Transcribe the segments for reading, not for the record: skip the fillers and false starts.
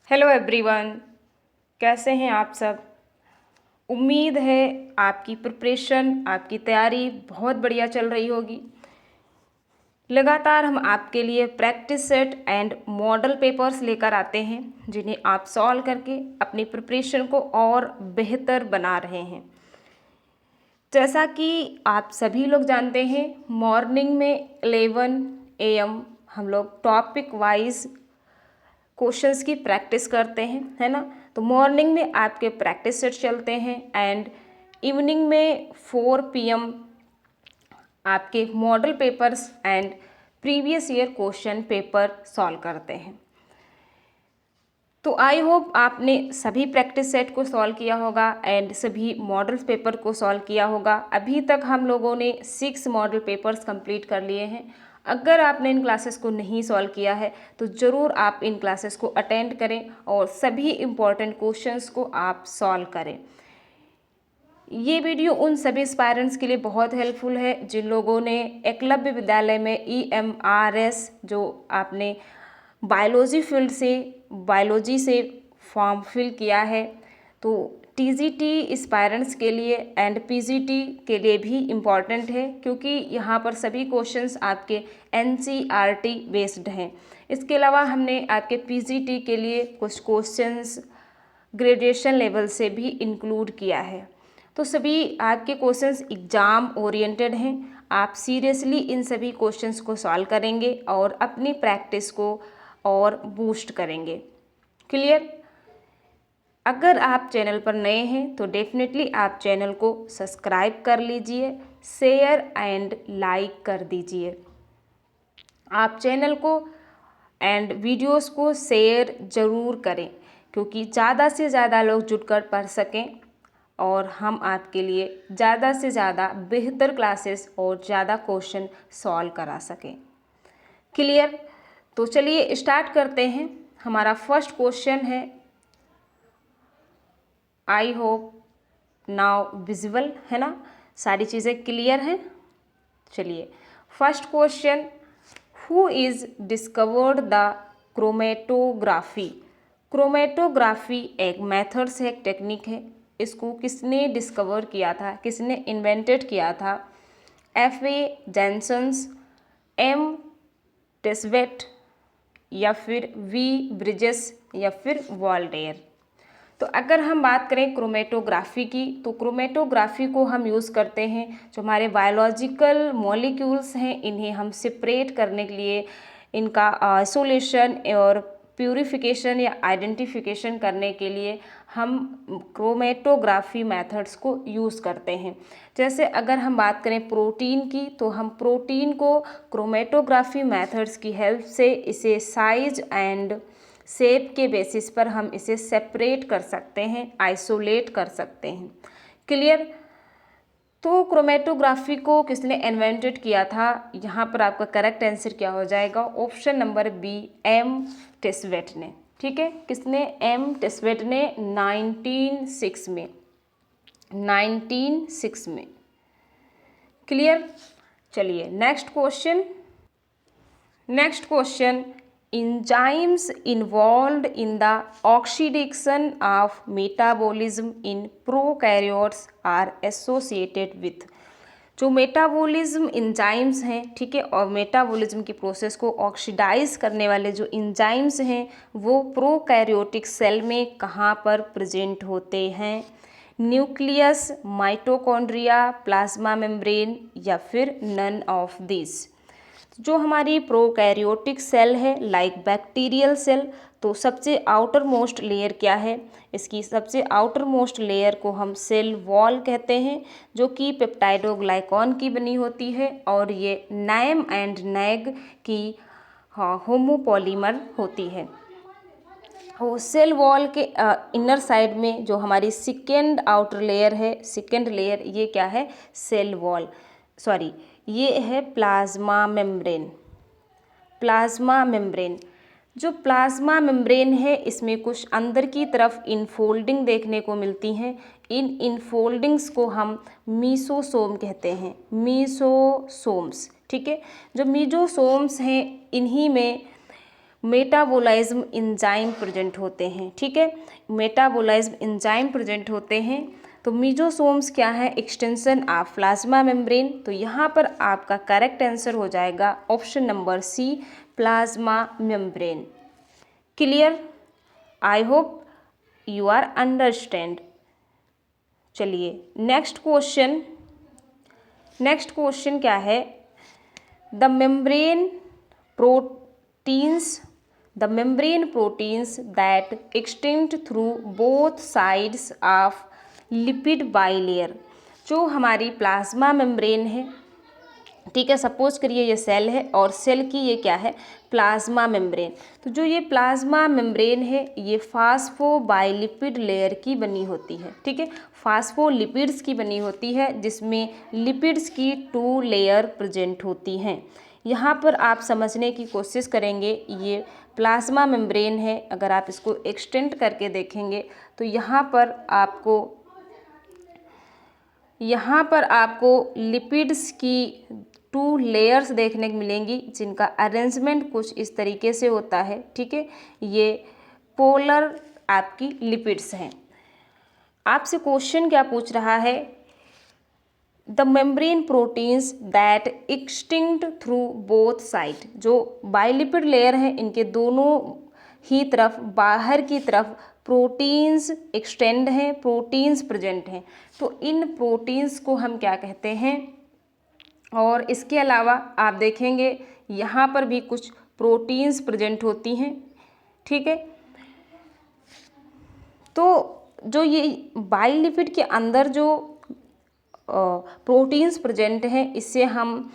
Hello everyone, कैसे हैं आप सब। उम्मीद है आपकी प्रिपरेशन, आपकी तैयारी बहुत बढ़िया चल रही होगी। लगातार हम आपके लिए practice set and model papers लेकर आते हैं जिन्हें आप सॉल्व करके अपनी प्रिपरेशन को और बेहतर बना रहे हैं। जैसा कि आप सभी लोग जानते हैं, मॉर्निंग में 11 AM हम लोग टॉपिक वाइज क्वेश्चंस की प्रैक्टिस करते हैं, है ना। तो मॉर्निंग में आपके प्रैक्टिस सेट चलते हैं एंड इवनिंग में 4 PM आपके model papers and previous year question paper solve करते हैं। तो आई होप आपने सभी प्रैक्टिस सेट को सॉल्व किया होगा एंड सभी मॉडल पेपर को सॉल्व किया होगा। अभी तक हम लोगों ने 6 मॉडल पेपर्स कंप्लीट कर लिए हैं। अगर आपने इन क्लासेस को नहीं सॉल्व किया है तो ज़रूर आप इन क्लासेस को अटेंड करें और सभी इम्पॉर्टेंट क्वेश्चंस को आप सॉल्व करें। ये वीडियो उन सभी एस्पायरेंट्स के लिए बहुत हेल्पफुल है जिन लोगों ने एकलव्य विद्यालय में EMRS जो आपने बायोलॉजी से फॉर्म फिल किया है, तो TGT एस्पायरेंट्स के लिए एंड PGT के लिए भी इम्पॉर्टेंट है क्योंकि यहाँ पर सभी क्वेश्चंस आपके NCERT बेस्ड हैं। इसके अलावा हमने आपके PGT के लिए कुछ क्वेश्चंस ग्रेजुएशन लेवल से भी इंक्लूड किया है। तो सभी आपके क्वेश्चंस एग्ज़ाम ओरिएंटेड हैं। आप सीरियसली इन सभी क्वेश्चंस को सॉल्व करेंगे और अपनी प्रैक्टिस को और बूस्ट करेंगे। क्लियर। अगर आप चैनल पर नए हैं तो डेफिनेटली आप चैनल को सब्सक्राइब कर लीजिए, शेयर एंड लाइक कर दीजिए। आप चैनल को एंड वीडियोस को शेयर ज़रूर करें क्योंकि ज़्यादा से ज़्यादा लोग जुड़कर पढ़ सकें और हम आपके लिए ज़्यादा से ज़्यादा बेहतर क्लासेस और ज़्यादा क्वेश्चन सॉल्व करा सकें। क्लियर। तो चलिए स्टार्ट करते हैं। हमारा फर्स्ट क्वेश्चन है, आई होप नाउ विजिबल है ना, सारी चीज़ें क्लियर हैं। चलिए first question, who is discovered the chromatography. Chromatography एक मेथड्स है, एक टेक्निक है। इसको किसने डिस्कवर किया था, किसने इन्वेंटेड किया था? FA जेनसन्स, M टेस्वेट या फिर V ब्रिजेस या फिर वॉल्टेयर। तो अगर हम बात करें क्रोमेटोग्राफी की, तो क्रोमेटोग्राफी को हम यूज़ करते हैं जो हमारे बायोलॉजिकल मॉलिक्यूल्स हैं, इन्हें हम सेपरेट करने के लिए, इनका आइसोलेशन और प्यूरिफिकेशन या आइडेंटिफिकेशन करने के लिए हम क्रोमेटोग्राफी मेथड्स को यूज़ करते हैं। जैसे अगर हम बात करें प्रोटीन की, तो हम प्रोटीन को क्रोमेटोग्राफी मेथड्स की हेल्प से इसे साइज एंड शेप के बेसिस पर हम इसे सेपरेट कर सकते हैं, आइसोलेट कर सकते हैं। क्लियर। तो क्रोमेटोग्राफी को किसने इन्वेंटेड किया था? यहाँ पर आपका करेक्ट आंसर क्या हो जाएगा? ऑप्शन नंबर B, M टेस्वेट ने। ठीक है, किसने? M टेस्वेट ने 1906 में, 1906 में। क्लियर। चलिए next question. Next question, enzymes involved in the oxidation of metabolism in prokaryotes are associated with। जो मेटाबॉलिज्म इंजाइम्स हैं, ठीक है, और मेटाबॉलिज्म की प्रोसेस को ऑक्सीडाइज करने वाले जो इंजाइम्स हैं वो प्रोकैरियोटिक सेल में कहाँ पर प्रेजेंट होते हैं? न्यूक्लियस, माइटोकॉन्ड्रिया, प्लाज्मा मेम्ब्रेन या फिर नन ऑफ दिस। जो हमारी प्रोकैरियोटिक सेल है लाइक बैक्टीरियल सेल, तो सबसे आउटर मोस्ट लेयर क्या है? इसकी सबसे आउटर मोस्ट लेयर को हम सेल वॉल कहते हैं जो कि पेप्टाइडोग्लाइकॉन की बनी होती है और ये नैम एंड नैग की होमोपॉलीमर होती है। और सेल वॉल के इनर साइड में जो हमारी सेकेंड आउटर लेयर है, सेकेंड लेयर, ये क्या है? सेल वॉल, सॉरी, ये है प्लाज्मा मेम्ब्रेन। प्लाज्मा मेम्ब्रेन, जो प्लाज्मा मेम्ब्रेन है इसमें कुछ अंदर की तरफ इनफोल्डिंग देखने को मिलती हैं। इन इनफोल्डिंग्स को हम मीसोसोम कहते हैं, मीसोसोम्स। ठीक है, जो मीजोसोम्स हैं इन्हीं में मेटाबोलाइज्म एंजाइम प्रेजेंट होते हैं, ठीक है, मेटाबोलाइज्म एंजाइम प्रेजेंट होते हैं। तो मीजोसोम्स क्या है, एक्सटेंशन ऑफ प्लाज्मा मेम्ब्रेन। तो यहाँ पर आपका करेक्ट आंसर हो जाएगा option number C, plasma membrane. Clear, I hope you are understand. चलिए नेक्स्ट क्वेश्चन क्या है, the membrane proteins that extend through both sides of lipid bilayer. जो हमारी प्लाज्मा मेम्ब्रेन है, ठीक है, सपोज करिए ये सेल है और सेल की ये क्या है, प्लाज्मा मेम्ब्रेन। तो जो ये प्लाज्मा मेम्ब्रेन है ये फास्फोबाइलिपिड लेयर की बनी होती है, ठीक है, फास्फोलिपिड्स की बनी होती है, जिसमें लिपिड्स की 2 लेयर प्रेजेंट होती हैं। यहाँ पर आप समझने की कोशिश करेंगे, ये प्लाज्मा मेम्ब्रेन है, अगर आप इसको एक्सटेंड करके देखेंगे तो यहाँ पर आपको लिपिड्स की 2 लेयर्स देखने को मिलेंगी, जिनका अरेंजमेंट कुछ इस तरीके से होता है, ठीक है, ये पोलर आपकी लिपिड्स हैं। आपसे क्वेश्चन क्या पूछ रहा है, the membrane proteins that extinct through both side. जो बाइलिपिड लेयर है इनके दोनों ही तरफ, बाहर की तरफ प्रोटीन्स एक्सटेंड हैं, प्रोटीन्स प्रेजेंट हैं। तो इन प्रोटीन्स को हम क्या कहते हैं, और इसके अलावा आप देखेंगे यहाँ पर भी कुछ प्रोटीन्स प्रेजेंट होती हैं, ठीक है। तो जो ये बाइलिपिड के अंदर जो प्रोटीन्स प्रेजेंट हैं, इससे हम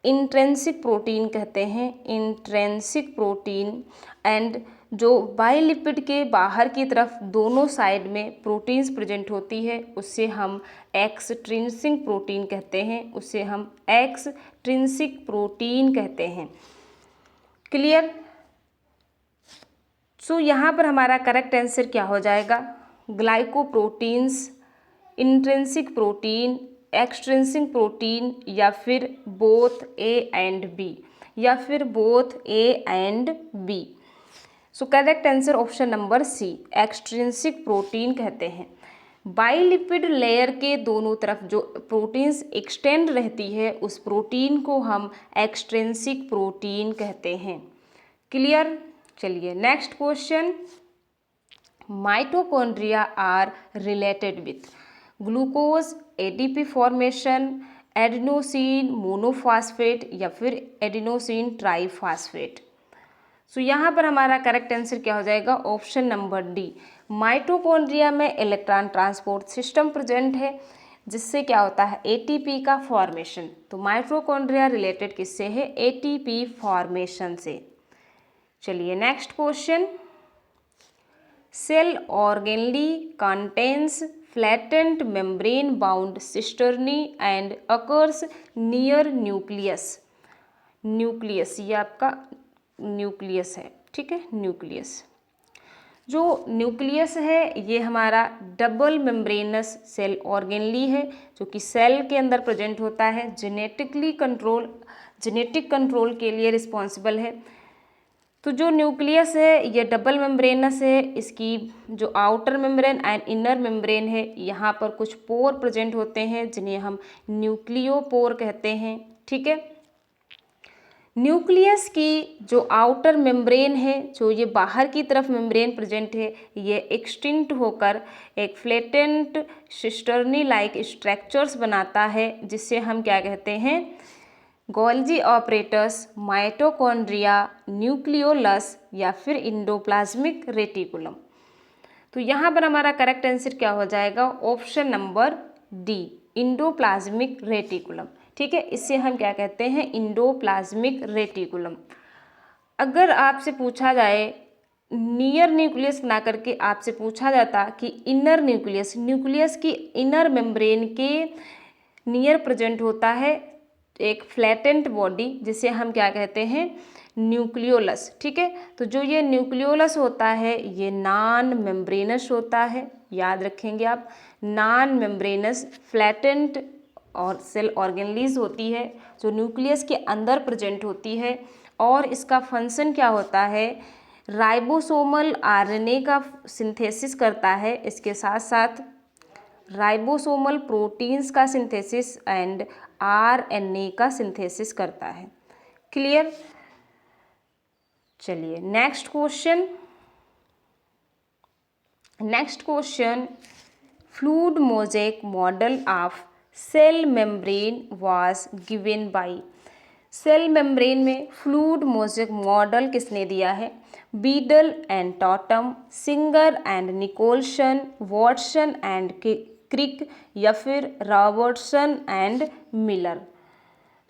इंट्रिंसिक प्रोटीन कहते हैं, इंट्रिंसिक प्रोटीन। एंड जो बाइलिपिड के बाहर की तरफ दोनों साइड में प्रोटीन्स प्रेजेंट होती है, उससे हम एक्सट्रिंसिक प्रोटीन कहते हैं, उससे हम एक्सट्रिंसिक प्रोटीन कहते हैं। क्लियर। सो यहाँ पर हमारा करेक्ट आंसर क्या हो जाएगा, glycoproteins, intrinsic protein, extrinsic protein, या फिर both A and B, so correct answer option number C, extrinsic protein कहते हैं। बाइलिपिड लेयर के दोनों तरफ जो प्रोटीन्स एक्सटेंड रहती है, उस प्रोटीन को हम एक्सट्रिंसिक प्रोटीन कहते हैं। क्लियर। चलिए next question, mitochondria are related with glucose, ATP formation, adenosine monophosphate, या फिर एडिनोसिन ट्राइफॉस्फेट। सो यहाँ पर हमारा करेक्ट आंसर क्या हो जाएगा, ऑप्शन नंबर डी, माइटोकॉन्ड्रिया में इलेक्ट्रॉन ट्रांसपोर्ट सिस्टम प्रेजेंट है, जिससे क्या होता है, एटीपी का फॉर्मेशन। तो माइटोकॉन्ड्रिया रिलेटेड किससे है, एटीपी फॉर्मेशन से। चलिए next question, cell organelle contains flattened membrane bound cisternae and occurs near nucleus. ये आपका न्यूक्लियस है, ठीक है, न्यूक्लियस। जो न्यूक्लियस है ये हमारा डबल मेम्ब्रेनस सेल ऑर्गेनली है, जो कि सेल के अंदर प्रेजेंट होता है, जेनेटिक कंट्रोल के लिए रिस्पॉन्सिबल है। तो जो न्यूक्लियस है ये डबल मेम्ब्रेनस है, इसकी जो outer membrane and inner membrane है, यहाँ पर कुछ पोर प्रेजेंट होते हैं, जिन्हें हम न्यूक्लियोपोर कहते हैं, ठीक है। न्यूक्लियस की जो आउटर मेम्ब्रेन है, जो ये बाहर की तरफ मेम्ब्रेन प्रेजेंट है, ये एक्सटिंक्ट होकर एक फ्लैटेंट सिस्टर्नी लाइक स्ट्रक्चर्स बनाता है, जिससे हम क्या कहते हैं, गोल्जी ऑपरेटस, माइटोकॉन्ड्रिया, न्यूक्लियोलस, या फिर इंडोप्लाज्मिक रेटिकुलम। तो यहाँ पर हमारा करेक्ट आंसर क्या हो जाएगा, option number D, endoplasmic reticulum, ठीक है। इससे हम क्या कहते हैं, इंडोप्लाज्मिक रेटिकुलम। अगर आपसे पूछा जाए नियर न्यूक्लियस ना करके आपसे पूछा जाता कि इनर न्यूक्लियस की इनर मेम्ब्रेन के नियर प्रेजेंट होता है एक फ्लैटेंट बॉडी, जिसे हम क्या कहते हैं, न्यूक्लियोलस, ठीक है। तो जो ये न्यूक्लियोलस होता है ये नॉन मेम्ब्रेनस होता है, याद रखेंगे आप, नॉन मेम्ब्रेनस फ्लैटेंट और सेल ऑर्गेनलीज होती है, जो न्यूक्लियस के अंदर प्रेजेंट होती है, और इसका फंक्शन क्या होता है, राइबोसोमल आरएनए का सिंथेसिस करता है, इसके साथ साथ राइबोसोमल प्रोटीन्स का सिंथेसिस एंड आरएनए का सिंथेसिस करता है। क्लियर। चलिए next question, fluid mosaic model of cell membrane was given by. Cell membrane में फ्लूइड मोज़ेक मॉडल किसने दिया है, Beadle and Tatum, Singer and Nicolson, Watson and Crick या फिर Robertson and Miller.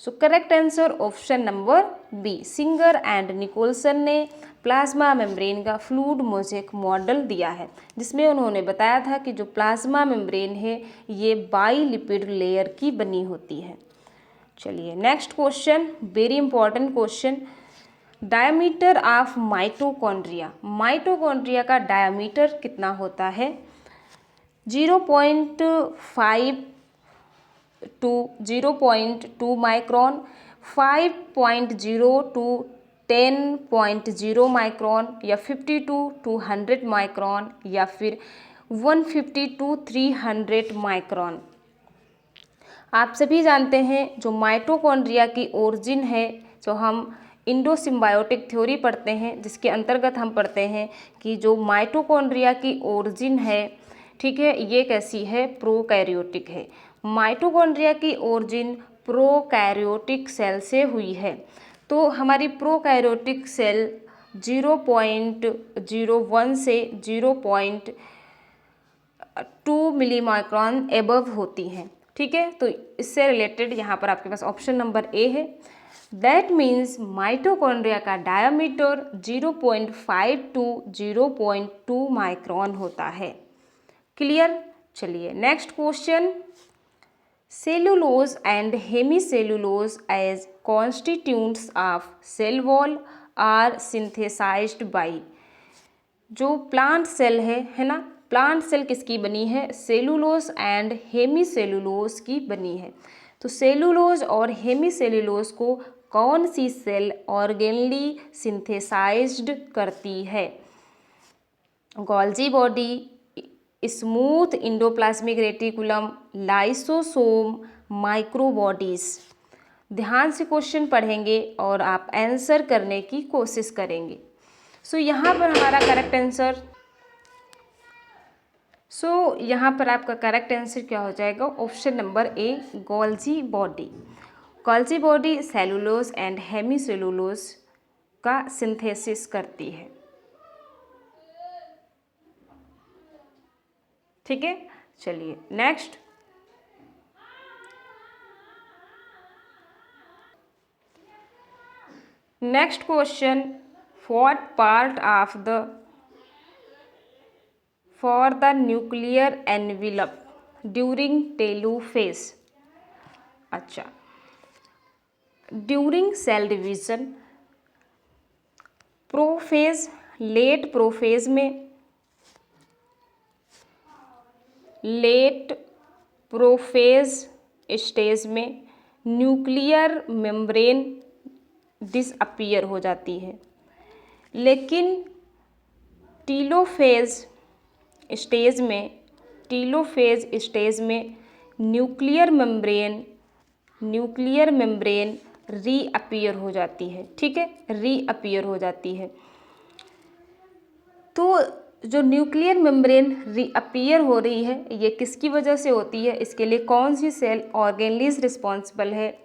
So correct answer option number B, Singer and Nicolson ने plasma membrane का fluid mosaic model दिया है, जिसमें उन्होंने बताया था कि जो प्लाज्मा मेम्ब्रेन है ये बाइलिपिड लेयर की बनी होती है। चलिए next question, very important question, diameter of mitochondria. Mitochondria का डायमीटर कितना होता है, 0.5 to 0.2 माइक्रॉन, 5.0 to 10.0 माइक्रॉन या 52 to 100 माइक्रॉन या फिर 150 to 300 माइक्रॉन। आप सभी जानते हैं जो माइटोकॉन्ड्रिया की ओरिजिन है, जो हम इंडोसिम्बायोटिक थ्योरी पढ़ते हैं, जिसके अंतर्गत हम पढ़ते हैं कि जो माइटोकॉन्ड्रिया की ओरिजिन है, ठीक है, ये कैसी है, प्रोकैरियोटिक है। माइटोकॉन्ड्रिया की ओरिजिन प्रोकैरियोटिक सेल से हुई है। तो हमारी प्रोकैरियोटिक सेल 0.01 से 0.2 मिलीमाइक्रॉन एबव होती हैं, ठीक है। तो इससे रिलेटेड यहाँ पर आपके पास ऑप्शन नंबर ए है। दैट मीन्स माइटोकॉन्ड्रिया का डायमीटर 0.5 to 0.2 माइक्रॉन होता है। क्लियर। चलिए next question, cellulose and hemicellulose as constituents of cell wall are synthesized by. जो प्लांट सेल है ना, प्लांट सेल किसकी बनी है, सेलुलोज एंड हेमीसेलुलोज की बनी है। तो सेलुलोज और हेमीसेलुलोज को कौन सी सेल ऑर्गेनली सिंथेसाइज्ड करती है, Golgi body, smooth endoplasmic reticulum, lysosome, microbodies. ध्यान से क्वेश्चन पढ़ेंगे और आप आंसर करने की कोशिश करेंगे। यहाँ पर हमारा करेक्ट आंसर, यहाँ पर आपका करेक्ट आंसर क्या हो जाएगा, option number A, Golgi body. Golgi body cellulose and hemicellulose का सिंथेसिस करती है, ठीक है। चलिए next question, what part of the for the nuclear envelope during telophase. अच्छा, during cell division, prophase, late prophase में, लेट प्रोफेज स्टेज में nuclear membrane disappear हो जाती है, लेकिन टीलोफेज स्टेज में न्यूक्लियर मेम्ब्रेन रीअपीयर हो जाती है, ठीक है, रीअपीयर हो जाती है। तो जो न्यूक्लियर मेम्ब्रेन रीअपीयर हो रही है, ये किसकी वजह से होती है, इसके लिए कौन सी सेल ऑर्गेनलीज रिस्पॉन्सिबल है,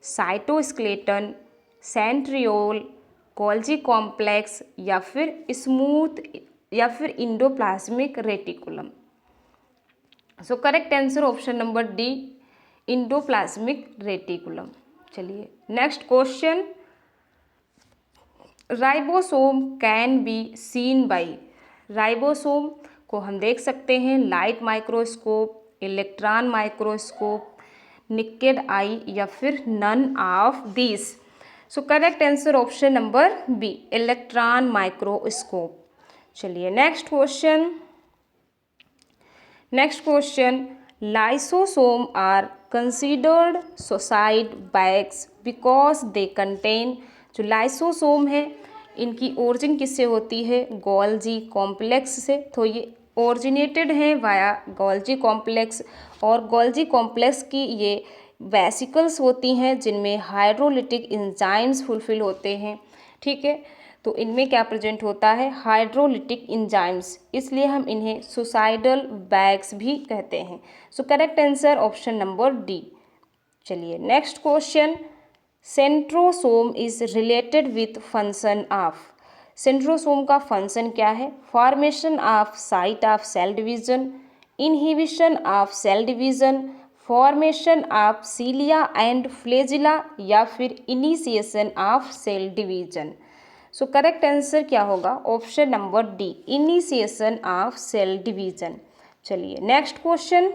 साइटोस्केलेटन, सेंट्रियोल, गोल्जी कॉम्प्लेक्स या फिर स्मूथ या फिर endoplasmic reticulum. So correct answer option number D, endoplasmic reticulum. चलिए next question, ribosome can be seen by. Ribosome को हम देख सकते हैं light microscope, electron microscope, naked eye या फिर none of this. So correct answer option number B, electron microscope. चलिए next question, lysosome are considered suicide bags because they contain. जो lysosome है इनकी ओरिजिन किससे होती है, गोल्जी कॉम्प्लेक्स से। तो ये ओरिजिनेटेड हैं वाया गोल्जी कॉम्प्लेक्स, और गोल्जी कॉम्प्लेक्स की ये वेसिकल्स होती हैं जिनमें हाइड्रोलिटिक एंजाइम्स फुलफिल होते हैं। ठीक है, तो इनमें क्या प्रेजेंट होता है, हाइड्रोलिटिक एंजाइम्स, इसलिए हम इन्हें सुसाइडल बैग्स भी कहते हैं। So correct answer option number D. चलिए next question, centrosome is related with function of. Centrosome का फंक्शन क्या है, formation of site of cell division, inhibition of cell division, formation of cilia and flagella, या फिर initiation of cell division. So correct answer क्या होगा, option number D, initiation of cell division. चलिए next question,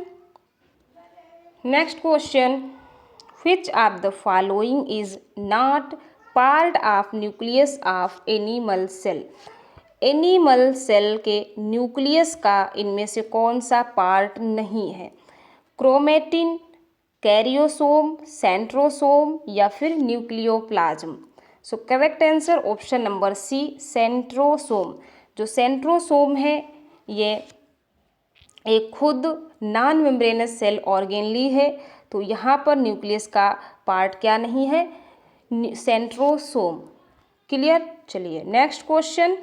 which of the following is not part of nucleus of animal cell। Animal cell के nucleus का इनमें से कौन सा part नहीं है, क्रोमेटिन, कैरियोसोम, सेंट्रोसोम, या फिर nucleoplasm. So correct answer option number C, centrosome. जो सेंट्रोसोम है ये एक खुद नॉन मेम्ब्रेनस सेल ऑर्गेनली है, तो यहाँ पर न्यूक्लियस का पार्ट क्या नहीं है, सेंट्रोसोम। क्लियर। चलिए next question,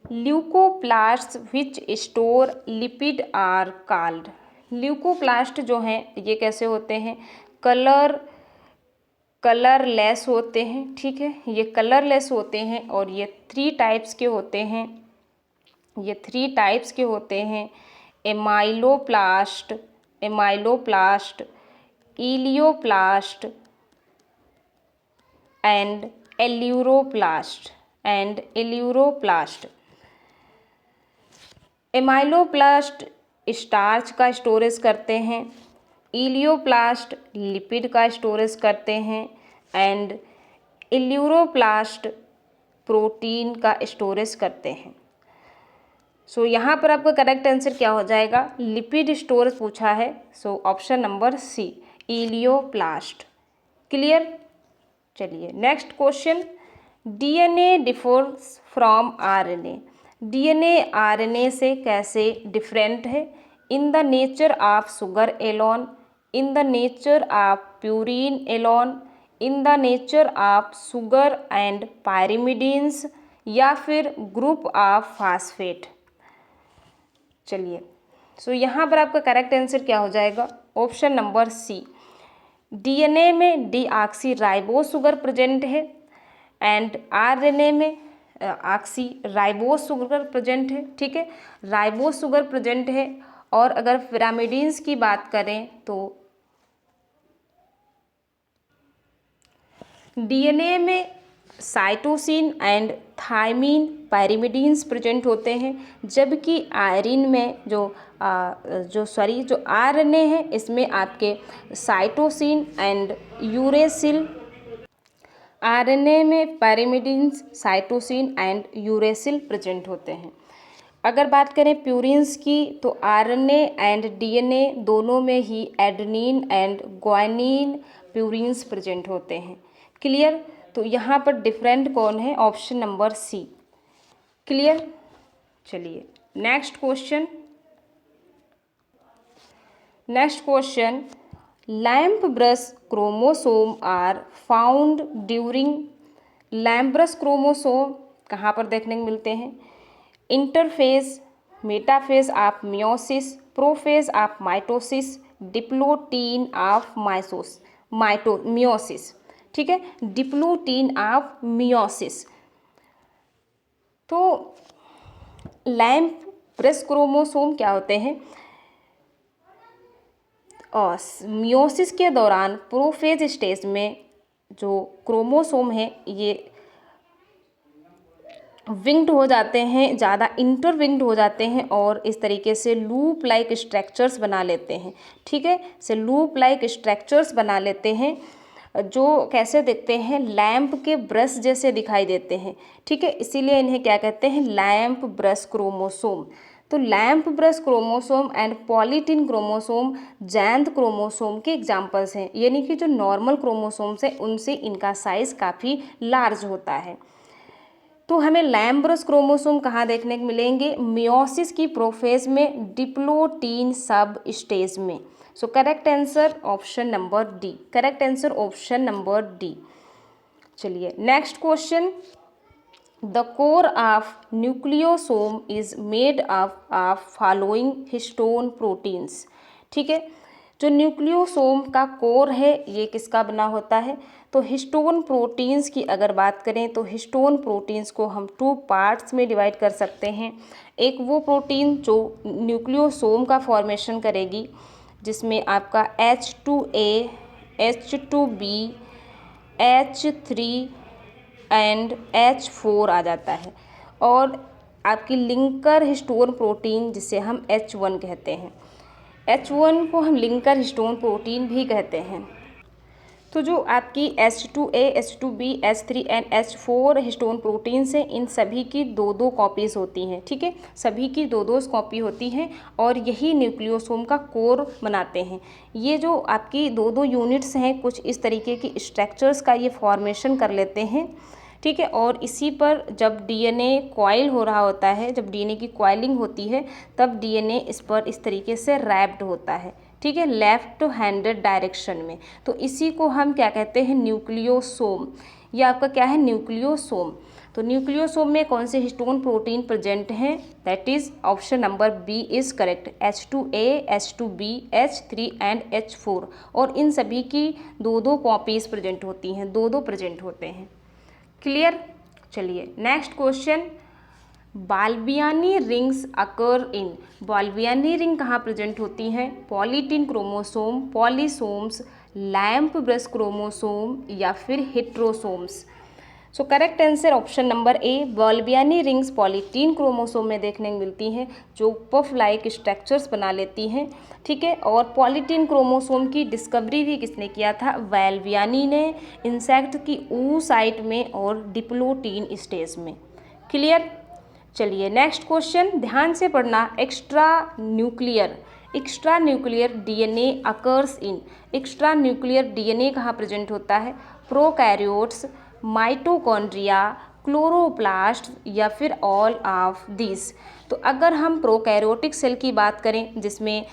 leucoplast which store lipid are called. Leucoplast जो हैं ये कैसे होते हैं, कलरलेस होते हैं। ठीक है, ये कलरलेस होते हैं और ये थ्री टाइप्स के होते हैं, amyloplast, elaioplast and aleuroplast. Amyloplast starch का स्टोरेज करते हैं, इलियोप्लास्ट लिपिड का स्टोरेज करते हैं, एंड एल्यूरोप्लास्ट प्रोटीन का स्टोरेज करते हैं। सो यहाँ पर आपका करेक्ट आंसर क्या हो जाएगा, लिपिड स्टोरेज पूछा है, so option number C, elaioplast. Clear. चलिए next question, DNA differs from RNA. DNA RNA से कैसे डिफरेंट है, in the nature of sugar alone, in the nature of purine alone, in the nature of sugar and pyrimidines, या फिर group of phosphate. चलिए सो यहाँ पर आपका correct answer क्या हो जाएगा, ऑप्शन नंबर सी, डीएनए में डीऑक्सीराइबोस शुगर प्रेजेंट है एंड आरएनए में ऑक्सीराइबोस शुगर प्रेजेंट है। ठीक है, राइबोस शुगर प्रेजेंट है। और अगर पिरामिडीन्स की बात करें तो डीएनए में cytosine and thymine pyrimidines present होते हैं, जबकि आयरन में जो आरएनए है इसमें आपके साइटोसिन एंड यूरेसिल, आरएनए में pyrimidines, cytosine and uracil present होते हैं। अगर बात करें प्यूरिन्स की तो आरएनए एंड डीएनए दोनों में ही adenine and guanine purines present होते हैं। क्लियर। तो यहाँ पर डिफरेंट कौन है, ऑप्शन नंबर सी। क्लियर। चलिए next question, lamp brush chromosome are found during. Lamp brush chromosome कहाँ पर देखने को मिलते हैं, interphase, metaphase of meiosis, prophase of mitosis, diplotene of meiosis. ठीक है, डिप्लोटीन ऑफ मियोसिस। तो लैम्प ब्रश क्रोमोसोम क्या होते हैं, और मियोसिस के दौरान प्रोफेज स्टेज में जो क्रोमोसोम है ये विंग्ड हो जाते हैं, ज़्यादा इंटरविंग्ड हो जाते हैं और इस तरीके से लूप लाइक स्ट्रक्चर्स बना लेते हैं। ठीक है, से लूप लाइक स्ट्रक्चर्स बना लेते हैं जो कैसे दिखते हैं, लैम्प के ब्रश जैसे दिखाई देते हैं। ठीक है, इसीलिए इन्हें क्या कहते हैं, लैम्प ब्रश क्रोमोसोम। तो lamp brush chromosome and polytene chromosome giant chromosome के एग्जाम्पल्स हैं, यानी कि जो नॉर्मल क्रोमोसोम्स हैं उनसे इनका साइज़ काफ़ी लार्ज होता है। तो हमें लैम्प ब्रश क्रोमोसोम कहाँ देखने को मिलेंगे? मियोसिस की प्रोफेज में, डिप्लोटीन सब स्टेज में। So correct answer option number D, correct answer option number D. चलिए next question, the core of nucleosome is made up of following histone proteins. ठीक है, जो न्यूक्लियोसोम का कोर है ये किसका बना होता है? तो हिस्टोन प्रोटीन्स की अगर बात करें तो हिस्टोन प्रोटीन्स को हम 2 पार्ट्स में डिवाइड कर सकते हैं। एक वो प्रोटीन जो न्यूक्लियोसोम का फॉर्मेशन करेगी, जिसमें आपका H2A, H2B, H3 and H4 आ जाता है, और आपकी लिंकर हिस्टोन प्रोटीन जिसे हम H1 कहते हैं। H1 को हम लिंकर हिस्टोन प्रोटीन भी कहते हैं। तो जो आपकी H2A, H2B, H3 and H4 histone proteins हैं, इन सभी की 2-2 कॉपीज़ होती हैं। ठीक है, सभी की 2-2 कॉपी होती हैं और यही न्यूक्लियोसोम का कोर बनाते हैं। ये जो आपकी 2-2 यूनिट्स हैं, कुछ इस तरीके की स्ट्रक्चर्स का ये फॉर्मेशन कर लेते हैं। ठीक है, और इसी पर जब डीएनए कॉइल हो रहा होता है, जब डीएनए की कॉइलिंग होती है, तब डीएनए इस पर इस तरीके से रैप्ड होता है। ठीक है, लेफ्ट हैंडेड डायरेक्शन में। तो इसी को हम क्या कहते हैं? न्यूक्लियोसोम। ये आपका क्या है? न्यूक्लियोसोम। तो न्यूक्लियोसोम में कौन से हिस्टोन प्रोटीन प्रेजेंट हैं? That is option number B is correct, H2A, H2B, H3 and H4। और इन सभी की 2-2 कॉपीज प्रेजेंट होती हैं, 2-2 प्रेजेंट होते हैं। क्लियर? चलिए next question, Balbiani rings occur in. Balbiani ring कहाँ प्रेजेंट होती हैं? Polytene chromosome, polysomes, lamp brush chromosome या फिर heterosomes. So correct answer option number A, Balbiani rings polytene chromosome में देखने को मिलती हैं, जो पफ लाइक स्ट्रक्चर्स बना लेती हैं। ठीक है, और पॉलीटीन क्रोमोसोम की डिस्कवरी भी किसने किया था? बाल्बियानी ने, इंसेक्ट की oocyte में और डिप्लोटीन स्टेज में। क्लियर? चलिए नेक्स्ट क्वेश्चन, ध्यान से पढ़ना। Extra nuclear DNA occurs in. Extra nuclear DNA कहाँ प्रेजेंट होता है? प्रोकैरियोट्स, माइटोकॉन्ड्रिया, क्लोरोप्लास्ट या फिर ऑल ऑफ दिस। तो अगर हम प्रोकैरियोटिक सेल की बात करें, जिसमें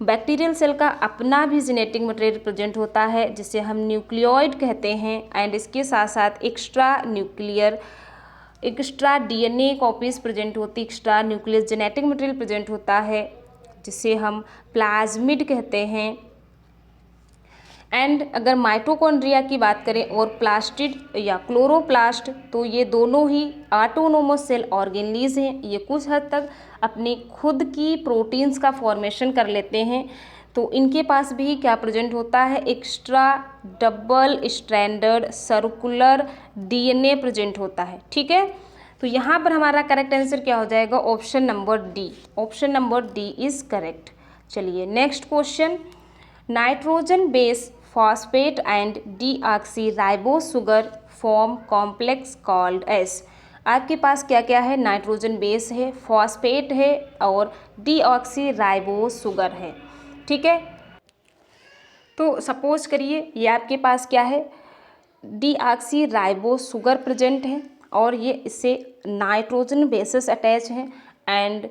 बैक्टीरियल सेल का अपना भी जेनेटिक मटेरियल प्रेजेंट होता है, जिसे हम न्यूक्लियोइड कहते हैं, एंड इसके साथ साथ एक्स्ट्रा डीएनए कॉपीज़ प्रेजेंट होती, extra nucleus genetic material present होता है, जिसे हम प्लाज्मिड कहते हैं। एंड अगर माइटोकॉन्ड्रिया की बात करें और प्लास्टिड या क्लोरोप्लास्ट, तो ये दोनों ही ऑटोनोमस सेल ऑर्गेनीज हैं। ये कुछ हद तक अपनी खुद की प्रोटीन्स का फॉर्मेशन कर लेते हैं। तो इनके पास भी क्या प्रेजेंट होता है? Extra double stranded circular DNA present होता है। ठीक है, तो यहाँ पर हमारा करेक्ट आंसर क्या हो जाएगा? Option number D, option number D is correct. चलिए next question, nitrogen base phosphate and deoxyribose sugar form complex called as. आपके पास क्या क्या है? नाइट्रोजन बेस है, फॉस्फेट है और डीऑक्सीराइबोस शुगर है। ठीक है, तो सपोज करिए ये आपके पास क्या है? डीऑक्सीराइबोस शुगर प्रेजेंट है और ये इससे नाइट्रोजन बेसेस अटैच हैं एंड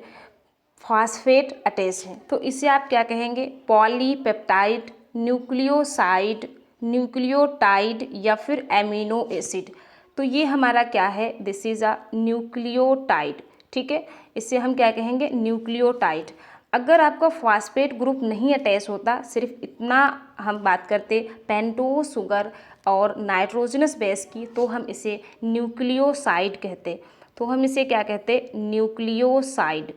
फॉस्फेट अटैच हैं। तो इसे आप क्या कहेंगे? पॉलीपेप्टाइड, न्यूक्लियोसाइड, न्यूक्लियोटाइड या फिर एमिनो एसिड। तो ये हमारा क्या है? This is a nucleotide. ठीक है, इसे हम क्या कहेंगे? न्यूक्लियोटाइड। अगर आपका फॉस्फेट ग्रुप नहीं अटैच होता, सिर्फ इतना हम बात करते पेंटोस शुगर और नाइट्रोजनस बेस की, तो हम इसे न्यूक्लियोसाइड कहते। तो हम इसे क्या कहते? न्यूक्लियोसाइड।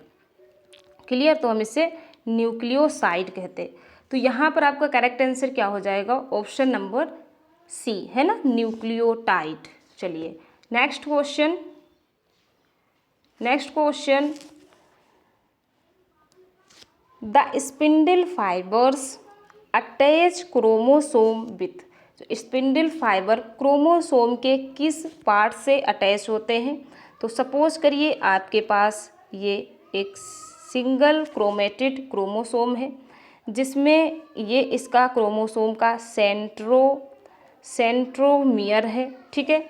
क्लियर? तो हम इसे न्यूक्लियोसाइड कहते। तो यहाँ पर आपका करेक्ट आंसर क्या हो जाएगा? ऑप्शन नंबर सी है ना, न्यूक्लियोटाइड। चलिए next question, the spindle fibres attach chromosome with. तो स्पिंडल फाइबर क्रोमोसोम के किस पार्ट से अटैच होते हैं? तो सपोज करिए आपके पास ये एक सिंगल क्रोमेटिड क्रोमोसोम है, जिसमें ये इसका क्रोमोसोम का सेंट्रोमियर है, ठीक है।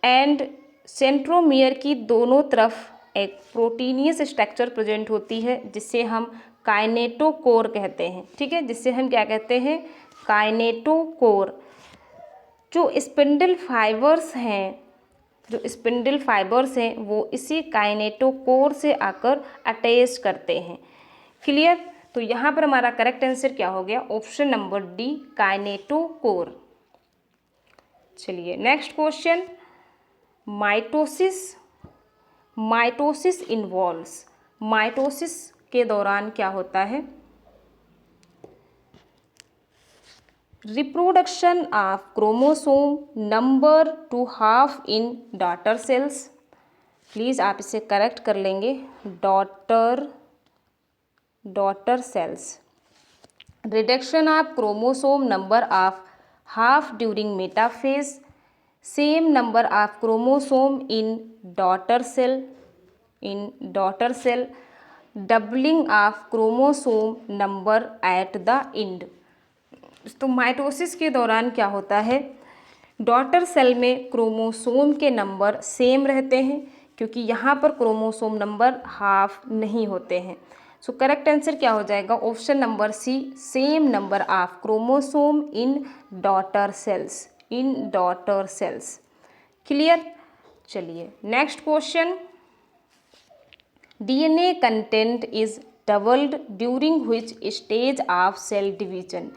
एंड सेंट्रोमियर की दोनों तरफ एक प्रोटीनियस स्ट्रक्चर प्रेजेंट होती है, जिसे हम काइनेटोकोर कहते हैं, ठीक है, जिससे हम क्या कहते हैं, काइनेटोकोर। जो स्पिंडल फाइबर्स हैं वो इसी काइनेटोकोर से आकर अटैच करते हैं। क्लियर। तो यहाँ पर हमारा करेक्ट आंसर क्या हो गया, ऑप्शन नंबर डी, काइनेटोकोर। चलिए next question, mitosis involves, mitosis के दौरान क्या होता है, reproduction of chromosome number to half in daughter cells. Please आप इसे करेक्ट कर लेंगे, daughter cells. Reduction of chromosome number of half during metaphase, same number of chromosome in daughter cell, doubling of chromosome number at the end. तो mitosis के दौरान क्या होता है, डॉटर सेल में क्रोमोसोम के नंबर सेम रहते हैं, क्योंकि यहाँ पर क्रोमोसोम नंबर हाफ नहीं होते हैं। सो करेक्ट आंसर क्या हो जाएगा, option number C, same number of chromosome in daughter cells. Clear. चलिए next question, DNA content is doubled during which stage of cell division.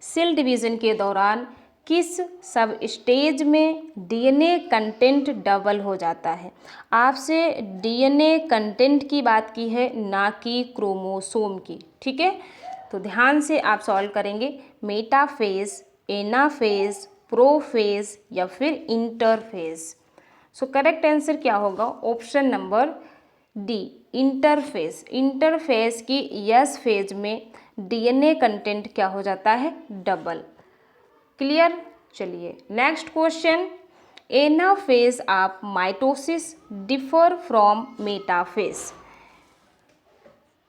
Cell division के दौरान किस सब स्टेज में डीएनए कंटेंट डबल हो जाता है। आपसे डीएनए कंटेंट की बात की है, ना कि क्रोमोसोम की, ठीक है। तो ध्यान से आप सॉल्व करेंगे, मेटाफेज, एनाफेज, प्रोफेज या फिर इंटरफेज। सो करेक्ट आंसर क्या होगा, option number D, interphase. Interphase की यस फेज में डीएनए कंटेंट क्या हो जाता है, डबल। क्लियर। चलिए next question, anaphase of mitosis differ from metaphase.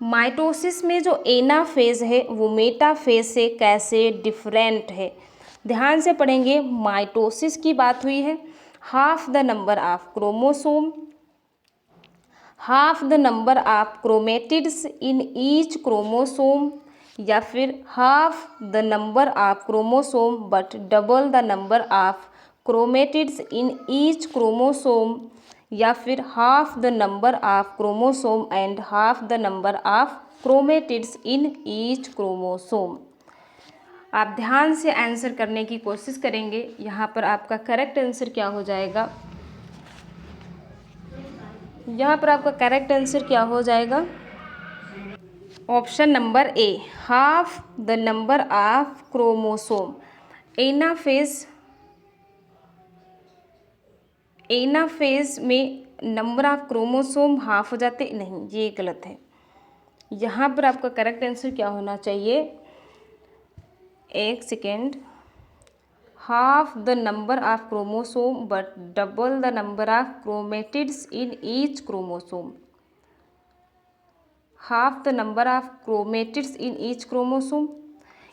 Mitosis में जो एनाफेज है वो मेटाफेज से कैसे डिफरेंट है, ध्यान से पढ़ेंगे। माइटोसिस की बात हुई है, half the number of chromosome, half the number of chromatids in each chromosome, या फिर half the number of chromosome but double the number of chromatids in each chromosome, या फिर half the number of chromosome and half the number of chromatids in each chromosome. आप ध्यान से answer करने की कोशिश करेंगे। यहाँ पर आपका करेक्ट आंसर क्या हो जाएगा, यहाँ पर आपका करेक्ट आंसर क्या हो जाएगा, option number A, half the number of chromosome. Anaphase में नंबर ऑफ क्रोमोसोम हाफ हो जाते, नहीं ये गलत है। यहाँ पर आपका करेक्ट आंसर क्या होना चाहिए, एक second, half the number of chromosome but double the number of chromatids in each chromosome, half the number of chromatids in each chromosome.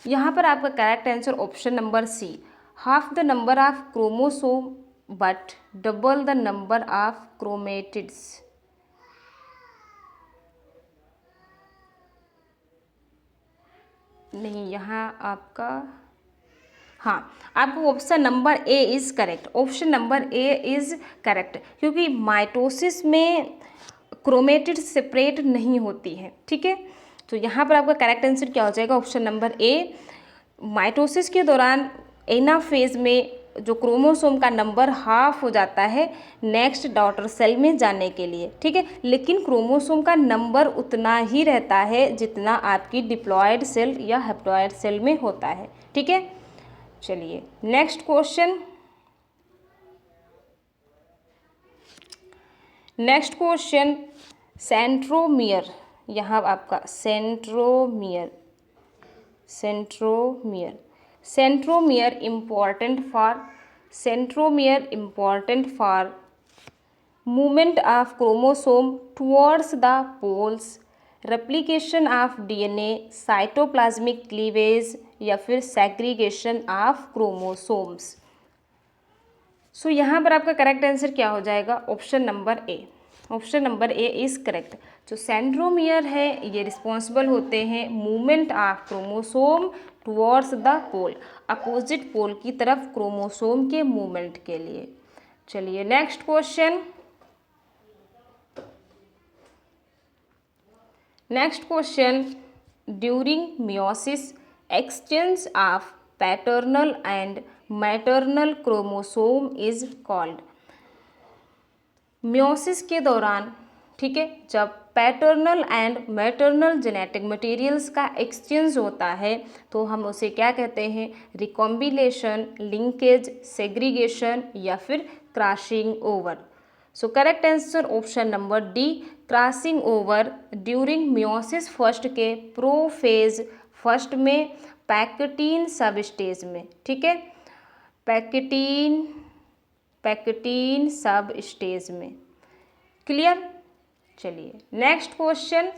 यहाँ पर आपका correct answer option number C, half the number of chromosome but double the number of chromatids. नहीं, यहाँ आपका, हाँ, आपको option number A is correct, option number A is correct, क्योंकि mitosis में क्रोमेटिड सेपरेट नहीं होती है, ठीक है। तो यहाँ पर आपका करेक्ट आंसर क्या हो जाएगा, ऑप्शन नंबर ए। माइटोसिस के दौरान एनाफेज में जो क्रोमोसोम का नंबर हाफ हो जाता है नेक्स्ट डॉटर सेल में जाने के लिए, ठीक है, लेकिन क्रोमोसोम का नंबर उतना ही रहता है जितना आपकी डिप्लॉयड सेल या हैप्लॉयड सेल में होता है, ठीक है। चलिए नेक्स्ट क्वेश्चन, सेंट्रोमियर। यहाँ आपका centromere important for movement of chromosome towards the poles, replication of DNA, cytoplasmic cleavage या फिर सेग्रीगेशन ऑफ क्रोमोसोम्स। सो यहाँ पर आपका करेक्ट आंसर क्या हो जाएगा? Option number A. Option number A is correct. जो सेंट्रोमियर है ये रिस्पॉन्सिबल होते हैं movement of chromosome towards the pole, opposite pole की तरफ क्रोमोसोम के मूवमेंट के लिए। चलिए next question. Next question, during meiosis exchange of paternal and maternal chromosome is called. Meiosis के दौरान, ठीक है, जब paternal and maternal genetic materials का एक्सचेंज होता है तो हम उसे क्या कहते हैं? रिकॉम्बिनेशन, लिंकेज, सेग्रीगेशन या फिर crossing over. So correct answer option number D, crossing over during meiosis first के प्रोफेज फर्स्ट में पैक्टिन सब स्टेज में, ठीक है, पैक्टिन सब स्टेज में। क्लियर? चलिए next question,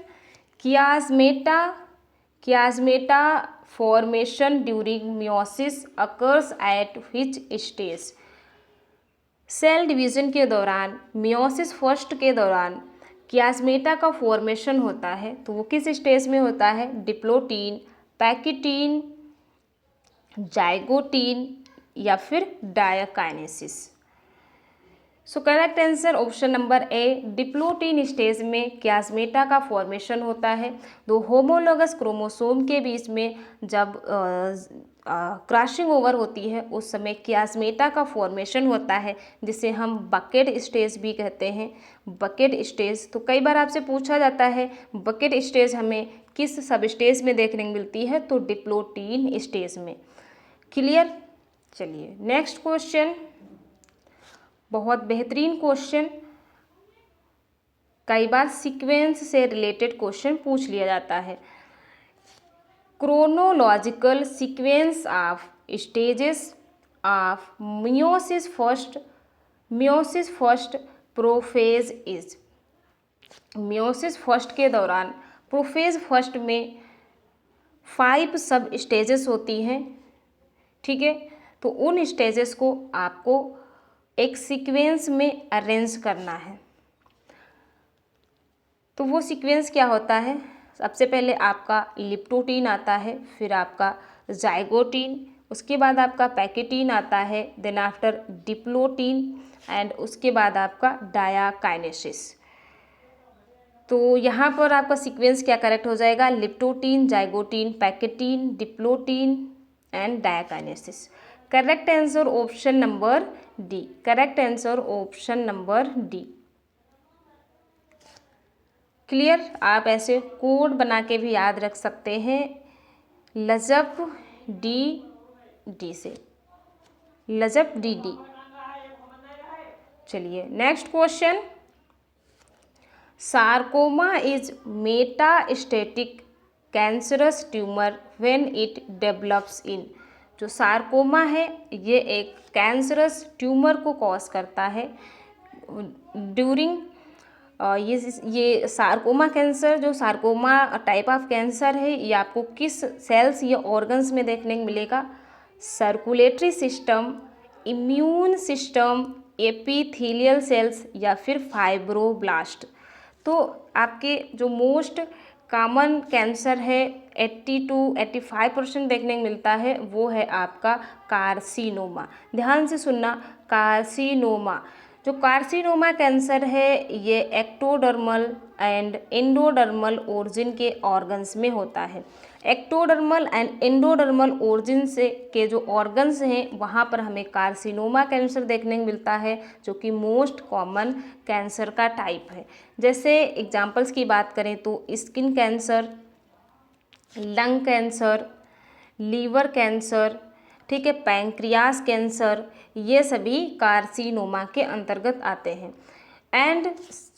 chiasmata formation during meiosis occurs at which stage. Cell division के दौरान, meiosis first के दौरान कियास्मेटा का फॉर्मेशन होता है तो वो किस स्टेज में होता है? डिप्लोटीन, पैक्टिन, जाइगोटीन या फिर डायकाइनेसिस। सो करेक्ट आंसर ऑप्शन नंबर ए, डिप्लोटीन स्टेज में कियास्मेटा का फॉर्मेशन होता है। दो होमोलोगस क्रोमोसोम के बीच में जब क्रॉसिंग ओवर होती है उस समय कियास्मेटा का फॉर्मेशन होता है, जिसे हम बकेट स्टेज भी कहते हैं। बकेट स्टेज, तो कई बार आपसे पूछा जाता है बकेट स्टेज हमें किस सब स्टेज में देखने को मिलती है? तो डिप्लोटीन स्टेज में। क्लियर? चलिए नेक्स्ट क्वेश्चन, बहुत बेहतरीन क्वेश्चन। कई बार सीक्वेंस से रिलेटेड क्वेश्चन पूछ लिया जाता है। Chronological sequence of stages of meiosis first prophase is. Meiosis first के दौरान प्रोफेज फर्स्ट में 5 सब स्टेजेस होती हैं, ठीक है, तो उन स्टेजेस को आपको एक सीक्वेंस में अरेंज करना है। तो वो सीक्वेंस क्या होता है? सबसे पहले आपका लिप्टोटीन आता है, फिर आपका जाइगोटीन, उसके बाद आपका पैक्टिन आता है, देन आफ्टर डिप्लोटीन एंड उसके बाद आपका डायाकाइनेसिस। तो यहाँ पर आपका सीक्वेंस क्या करेक्ट हो जाएगा? Leptotene, zygotene, pachytene, diplotene and diakinesis. Correct answer option number D. Correct answer option number D. Clear? आप ऐसे कोड बना के भी याद रख सकते हैं, लजप डी से, लजप डी। चलिए next question, sarcoma is metastatic cancerous tumour when it develops in. जो सार्कोमा है ये एक कैंसरस ट्यूमर को कॉज करता है ड्यूरिंग ये सार्कोमा कैंसर, जो सार्कोमा टाइप ऑफ कैंसर है ये आपको किस सेल्स या ऑर्गन्स में देखने को मिलेगा? Circulatory system, immune system, epithelial cells या फिर फाइब्रोब्लास्ट। तो आपके जो मोस्ट कॉमन कैंसर है 80 to 85% देखने को मिलता है, वो है आपका कार्सिनोमा। ध्यान से सुनना, कार्सिनोमा। जो कार्सिनोमा कैंसर है ये एक्टोडर्मल एंड एंडोडर्मल ओरिजिन के ऑर्गन्स में होता है। एक्टोडर्मल एंड एंडोडर्मल ओरिजिन से के जो ऑर्गन्स हैं वहाँ पर हमें कार्सिनोमा कैंसर देखने को मिलता है, जो कि मोस्ट कॉमन कैंसर का टाइप है। जैसे एग्जांपल्स की बात करें तो skin cancer, lung cancer, liver cancer, ठीक है, पैंक्रियास कैंसर, ये सभी कार्सिनोमा के अंतर्गत आते हैं। एंड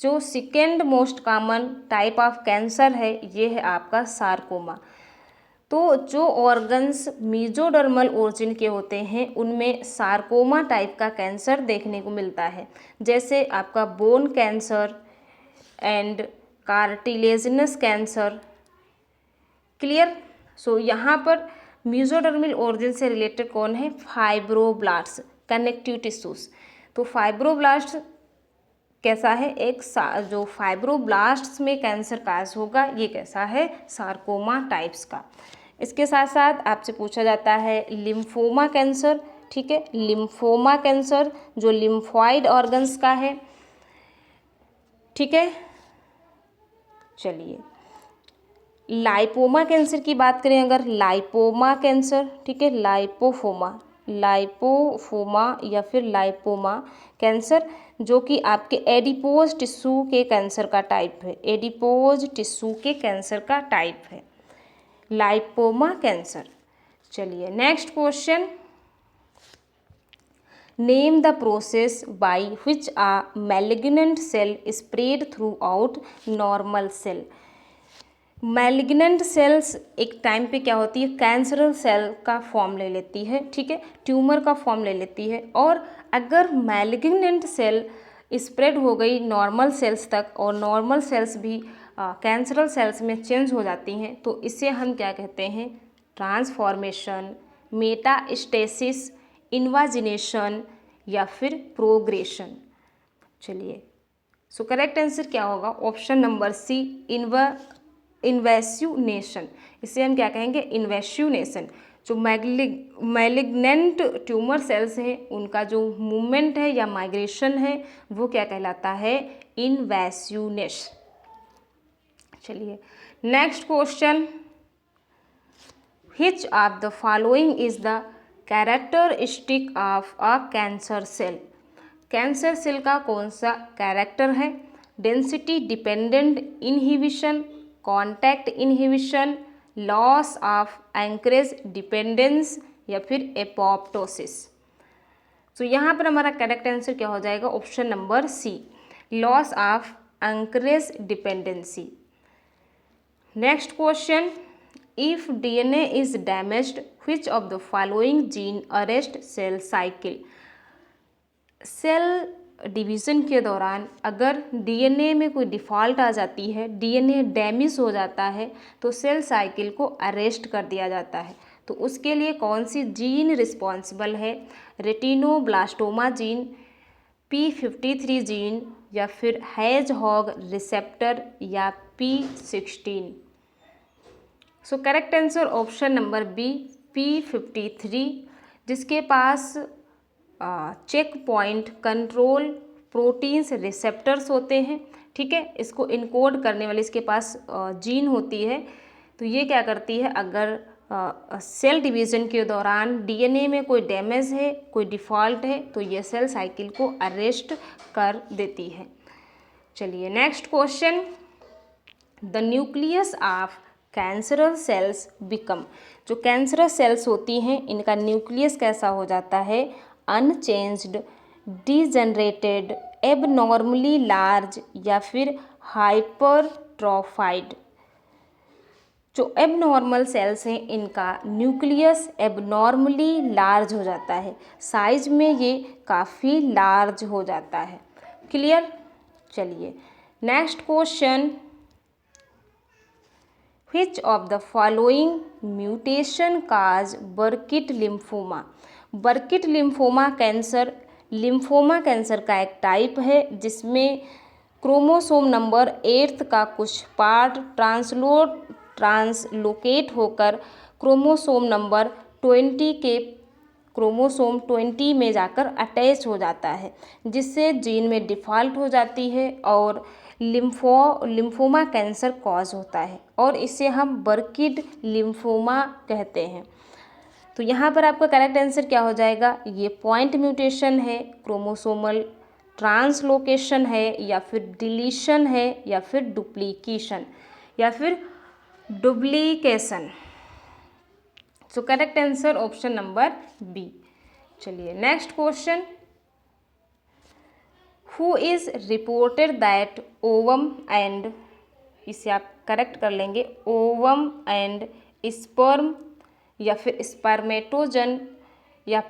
जो second most common type of cancer है ये है आपका सार्कोमा। तो जो ऑर्गन्स मीजोडर्मल ओरिजिन के होते हैं उनमें सार्कोमा टाइप का कैंसर देखने को मिलता है। जैसे आपका bone cancer and cartilaginous cancer. Clear. So यहाँ पर मेसोडर्मल ओरिजिन से रिलेटेड कौन है? Fibroblast, connective tissues. तो फाइब्रोब्लास्ट कैसा है? एक जो फाइब्रोब्लास्ट में कैंसर काज होगा ये कैसा है? सार्कोमा टाइप्स का। इसके साथ साथ आपसे पूछा जाता है लिम्फोमा कैंसर। ठीक है, लिम्फोमा कैंसर जो लिम्फॉइड ऑर्गन्स का है। ठीक है, चलिए लाइपोमा कैंसर की बात करें अगर, लाइपोमा कैंसर, ठीक है, लाइपोफोमा या फिर लाइपोमा कैंसर जो कि आपके एडिपोज टिश्यू के कैंसर का टाइप है, एडिपोज टिश्यू के कैंसर का टाइप है लाइपोमा कैंसर। चलिए next question, name the process by which a malignant cell spread throughout normal cell. Malignant cells एक टाइम पे क्या होती है? कैंसरल सेल का फॉर्म ले लेती है। ठीक है, ट्यूमर का फॉर्म ले लेती है। और अगर मैलिग्नेंट सेल स्प्रेड हो गई नॉर्मल सेल्स तक और नॉर्मल सेल्स भी कैंसरल सेल्स में चेंज हो जाती हैं तो इसे हम क्या कहते हैं? ट्रांसफॉर्मेशन, मेटास्टेसिस, इन्वाजिनेशन या फिर प्रोग्रेशन। चलिए सो करेक्ट आंसर क्या होगा? Option number C, invagination. इसे हम क्या कहेंगे? इन्वेस्यूनेशन। जो मैलिग्नेंट ट्यूमर सेल्स हैं उनका जो मूवमेंट है या माइग्रेशन है वो क्या कहलाता है? इन्वेस्यूनेशन। चलिए next question, which of the following is the characteristic of a cancer cell. Cancer cell का कौन सा कैरेक्टर है? Density dependent inhibition, contact inhibition, loss of anchorage dependence या फिर एपोप्टोसिस। तो यहाँ पर हमारा करेक्ट आंसर क्या हो जाएगा? Option number C, loss of anchorage dependency. Next question, if DNA is damaged which of the following gene arrest cell cycle. Cell division के दौरान अगर डीएनए में कोई डिफ़ॉल्ट आ जाती है, डीएनए डैमेज हो जाता है तो सेल साइकिल को अरेस्ट कर दिया जाता है। तो उसके लिए कौन सी जीन रिस्पॉन्सिबल है? रेटिनोब्लास्टोमा जीन, P53 जीन या फिर हैजहॉग रिसेप्टर या P16। So correct answer option number B, P53, जिसके पास check point control proteins receptors होते हैं। ठीक है, इसको इनकोड करने वाली इसके पास जीन होती है। तो ये क्या करती है? अगर सेल डिवीज़न के दौरान डीएनए में कोई डैमेज है, कोई डिफ़ॉल्ट है तो ये सेल साइकिल को अरेस्ट कर देती है। चलिए next question, the nucleus of cancerous cells become. जो कैंसरस सेल्स होती हैं इनका न्यूक्लियस कैसा हो जाता है? अनचेंज्ड, डिजनरेटेड, एबनॉर्मली लार्ज या फिर हाइपरट्रोफाइड। जो एबनॉर्मल सेल्स हैं इनका न्यूक्लियस एबनॉर्मली लार्ज हो जाता है, साइज में ये काफ़ी लार्ज हो जाता है। क्लियर। चलिए next question, which of the following mutation cause बर्किट lymphoma. बर्किट lymphoma cancer lymphoma cancer का एक टाइप है जिसमें क्रोमोसोम नंबर 8 का कुछ पार्ट ट्रांसलोकेट होकर क्रोमोसोम नंबर 20 के क्रोमोसोम 20 में जाकर अटैच हो जाता है, जिससे जीन में डिफ़ॉल्ट हो जाती है और लिम्फोमा कैंसर कॉज होता है और इसे हम बर्किट लिम्फोमा कहते हैं। तो यहाँ पर आपका करेक्ट आंसर क्या हो जाएगा? ये पॉइंट म्यूटेशन है, क्रोमोसोमल ट्रांसलोकेशन है या फिर डिलीशन है या फिर डुप्लीकेशन या फिर duplication. So correct answer option number B. चलिए next question, who is reported that ovum and, इसे आप करेक्ट कर लेंगे, ओवम एंड स्पर्म या फिर स्पर्मेटोजन या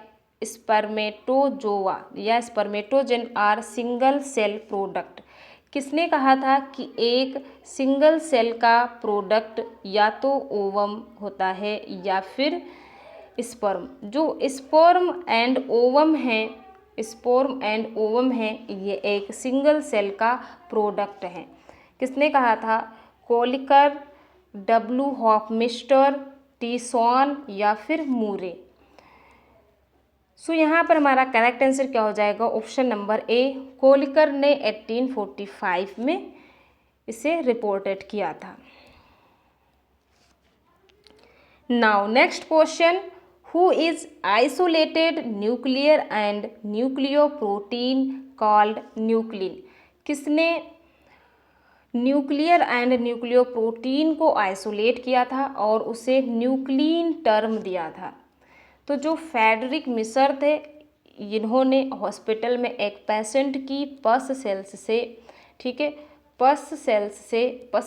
स्पर्मेटोजोआ या स्पर्मेटोजन आर सिंगल सेल प्रोडक्ट। किसने कहा था कि एक सिंगल सेल का प्रोडक्ट या तो ओवम होता है या फिर स्पर्म। जो स्पर्म एंड ओवम है ये एक सिंगल सेल का प्रोडक्ट है। किसने कहा था? कोलिकर, डब्ल्यू हॉफमिस्टर, टीसॉन या फिर मूरे। सो यहाँ पर हमारा करेक्ट आंसर क्या हो जाएगा? ऑप्शन नंबर ए, कोलिकर ने 1845 में इसे रिपोर्टेड किया था। Now next question, who is isolated nuclear and nucleoprotein called nuclein? किसने न्यूक्लियर एंड न्यूक्लियोप्रोटीन को आइसोलेट किया था और उसे न्यूक्लिन टर्म दिया था? तो जो फ्रेडरिक मिसर थे, इन्होंने हॉस्पिटल में एक पेशेंट की पस सेल्स से, ठीक है, पस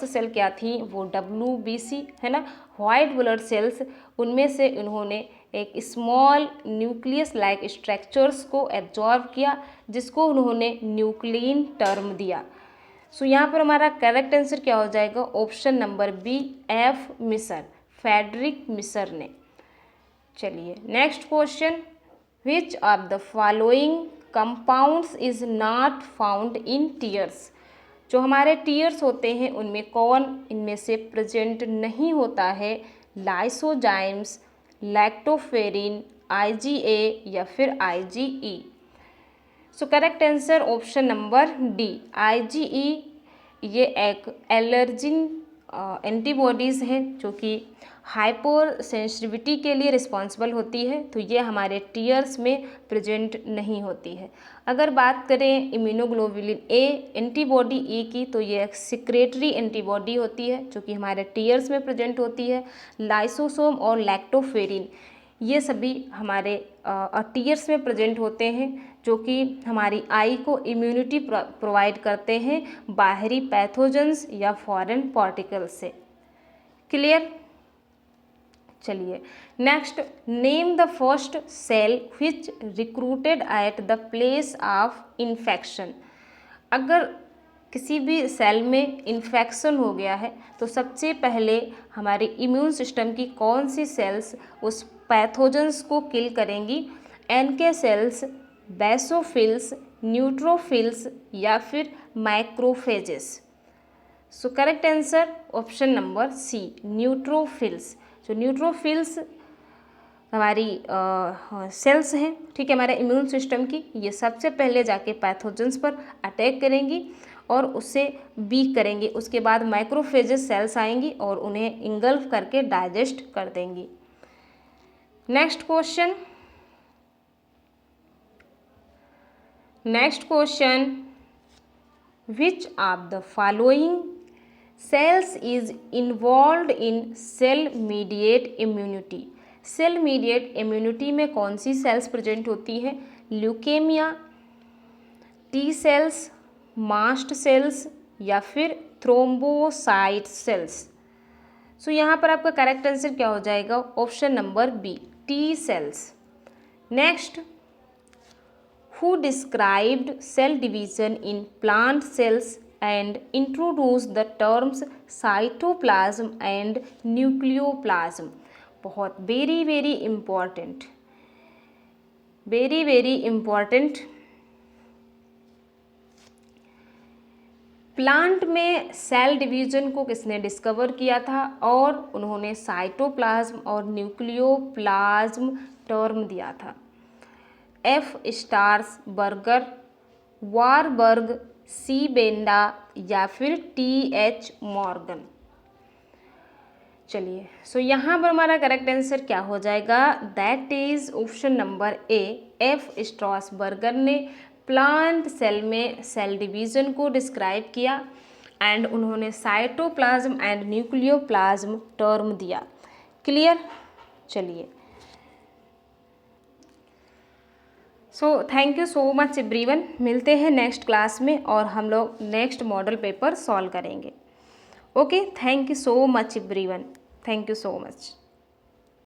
सेल क्या थी? वो WBC है ना, वाइट ब्लड सेल्स, उनमें से इन्होंने एक स्मॉल न्यूक्लियस लाइक स्ट्रक्चर्स को एब्जॉर्ब किया, जिसको उन्होंने न्यूक्लिन टर्म दिया। सो यहाँ पर हमारा करेक्ट आंसर क्या हो जाएगा? ऑप्शन नंबर बी, F मिसर, फ्रेडरिक मिसर ने। चलिए next question, which of the following compounds is not found in tears? जो हमारे टीयर्स होते हैं उनमें कौन इनमें से प्रेजेंट नहीं होता है? लाइसोजाइम्स, लैक्टोफेरिन, IgA या फिर IgE। सो correct answer option number D, IgE। ये एक एलर्जिन एंटीबॉडीज़ हैं जो कि हाइपर सेंसिटिविटी के लिए रिस्पॉन्सिबल होती है, तो ये हमारे टीयर्स में प्रेजेंट नहीं होती है। अगर बात करें इम्यूनोग्लोबुलिन ए एंटीबॉडी ई की, तो ये एक सिक्रेटरी एंटीबॉडी होती है जो कि हमारे टीयर्स में प्रेजेंट होती है। लाइसोसोम और लैक्टोफेरिन ये सभी हमारे टीयर्स में प्रेजेंट होते हैं, जो कि हमारी आई को इम्यूनिटी प्रोवाइड करते हैं बाहरी पैथोजेंस या फॉरेन पार्टिकल्स से। क्लियर? चलिए next, name the first cell which recruited at the place of infection. अगर किसी भी सेल में इन्फेक्शन हो गया है तो सबसे पहले हमारे इम्यून सिस्टम की कौन सी सेल्स उस पैथोजेंस को किल करेंगी? NK सेल्स, बेसोफिल्स, न्यूट्रोफिल्स या फिर macrophages. So correct answer option number C, neutrophils. जो न्यूट्रोफिल्स हमारी सेल्स हैं, ठीक है, हमारे इम्यून सिस्टम की, ये सबसे पहले जाके पैथोजेंस पर अटैक करेंगी और उससे वीक करेंगी। उसके बाद माइक्रोफेजेस सेल्स आएंगी और उन्हें इंगल्फ करके डाइजेस्ट कर देंगी। Next question, which of the following cells is involved in cell mediated immunity? Cell mediated immunity में कौन सी सेल्स प्रेजेंट होती है? Leukemia, T cells, mast cells या फिर थ्रोम्बोसाइट सेल्स। सो यहाँ पर आपका करेक्ट आंसर क्या हो जाएगा? Option number B, T cells. Next, who described cell division in plant cells and introduced the terms cytoplasm and nucleoplasm? बहुत वेरी इम्पॉर्टेंट। प्लांट में सेल डिवीजन को किसने डिस्कवर किया था? और उन्होंने साइटोप्लाज्म और न्यूक्लियोप्लाज्म टर्म दिया था। F स्टार्सबर्गर, वारबर्ग, C बेंडा या फिर TH मॉर्गन। चलिए सो यहाँ पर हमारा करेक्ट आंसर क्या हो जाएगा? That is option number A, F Strasburger ने प्लांट सेल में सेल डिवीजन को डिस्क्राइब किया एंड उन्होंने साइटोप्लाज्म एंड न्यूक्लियोप्लाज्म टर्म दिया। क्लियर? चलिए, so thank you so much everyone. मिलते हैं नेक्स्ट क्लास में और हम लोग नेक्स्ट मॉडल पेपर सॉल्व करेंगे। Okay, thank you so much everyone, thank you so much.